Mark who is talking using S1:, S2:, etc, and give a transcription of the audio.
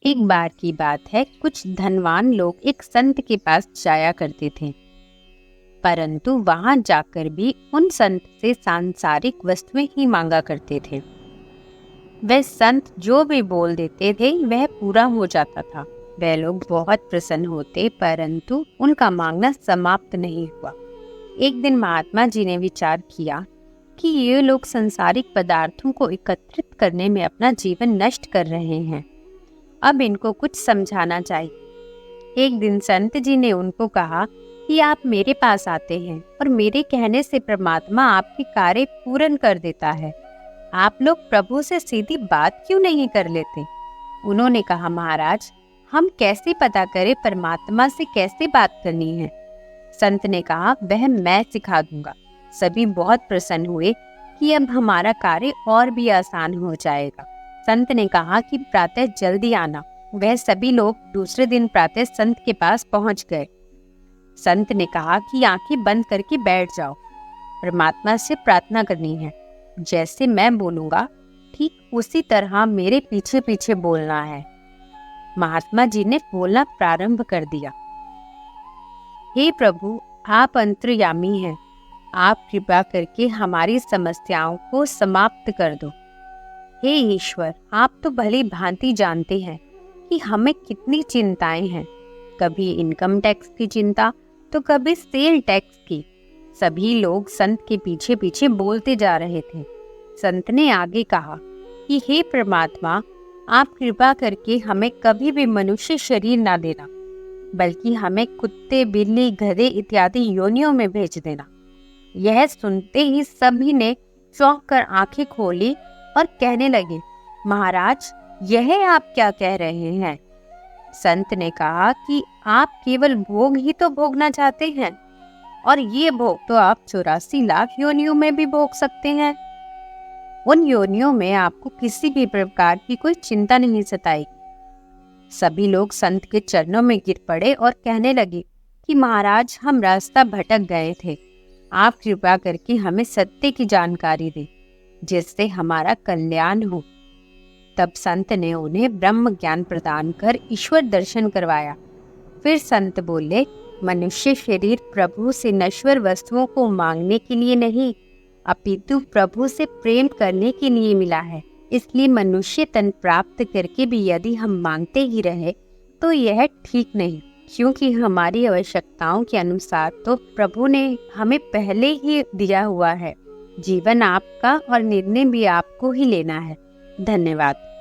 S1: एक बार की बात है, कुछ धनवान लोग एक संत के पास जाया करते थे, परंतु वहां जाकर भी उन संत से सांसारिक वस्तुएं ही मांगा करते थे। वह संत जो भी बोल देते थे वह पूरा हो जाता था। वह लोग बहुत प्रसन्न होते, परंतु उनका मांगना समाप्त नहीं हुआ। एक दिन महात्मा जी ने विचार किया कि ये लोग सांसारिक पदार्थों को एकत्रित करने में अपना जीवन नष्ट कर रहे हैं। अब इनको कुछ समझाना चाहिए। एक दिन संत जी ने उनको कहा कि आप मेरे पास आते हैं और मेरे कहने से परमात्मा आपके कार्य पूर्ण कर देता है। आप लोग प्रभु से सीधी बात क्यों नहीं कर लेते? उन्होंने कहा, महाराज, हम कैसे पता करें परमात्मा से कैसे बात करनी है? संत ने कहा, वह मैं सिखा दूंगा। सभी बहुत प्रसन्न हुए कि अब हमारा कार्य और भी आसान हो जाएगा। संत ने कहा कि प्रातः जल्दी आना। वह सभी लोग दूसरे दिन प्रातः संत के पास पहुंच गए। संत ने कहा कि आंखें बंद करके बैठ जाओ, परमात्मा से प्रार्थना करनी है। जैसे मैं बोलूंगा ठीक उसी तरह मेरे पीछे पीछे बोलना है। महात्मा जी ने बोलना प्रारंभ कर दिया। हे प्रभु, आप अंतर्यामी हैं। आप कृपा करके हमारी समस्याओं को समाप्त कर दो। हे ईश्वर, आप तो भली भांति जानते हैं कि हमें कितनी चिंताएं हैं। कभी इनकम टैक्स की चिंता तो कभी सेल टैक्स की। सभी लोग संत के पीछे पीछे बोलते जा रहे थे। संत ने आगे कहा कि हे परमात्मा, आप कृपा करके हमें कभी भी मनुष्य शरीर ना देना, बल्कि हमें कुत्ते, बिल्ली, गधे इत्यादि योनियों में भेज देना। यह सुनते ही सभी ने चौंक कर आंखें खोली और कहने लगे, महाराज, यह आप क्या कह रहे हैं? संत ने कहा कि आप केवल भोग ही तो भोगना चाहते हैं, और ये भोग तो आप 84 लाख योनियों में भी भोग सकते हैं। उन योनियों में आपको किसी भी प्रकार की कोई चिंता नहीं सताएगी। सभी लोग संत के चरणों में गिर पड़े और कहने लगे कि महाराज, हम रास्ता भटक गए थे। आप कृपा करके हमें सत्य की जानकारी दें, जिससे हमारा कल्याण हो। तब संत ने उन्हें ब्रह्म ज्ञान प्रदान कर ईश्वर दर्शन करवाया। फिर संत बोले, मनुष्य शरीर प्रभु से नश्वर वस्तुओं को मांगने के लिए नहीं, अपितु प्रभु से प्रेम करने के लिए मिला है। इसलिए मनुष्य तन प्राप्त करके भी यदि हम मांगते ही रहे तो यह ठीक नहीं, क्योंकि हमारी आवश्यकताओं के अनुसार तो प्रभु ने हमें पहले ही दिया हुआ है। जीवन आपका और निर्णय भी आपको ही लेना है। धन्यवाद।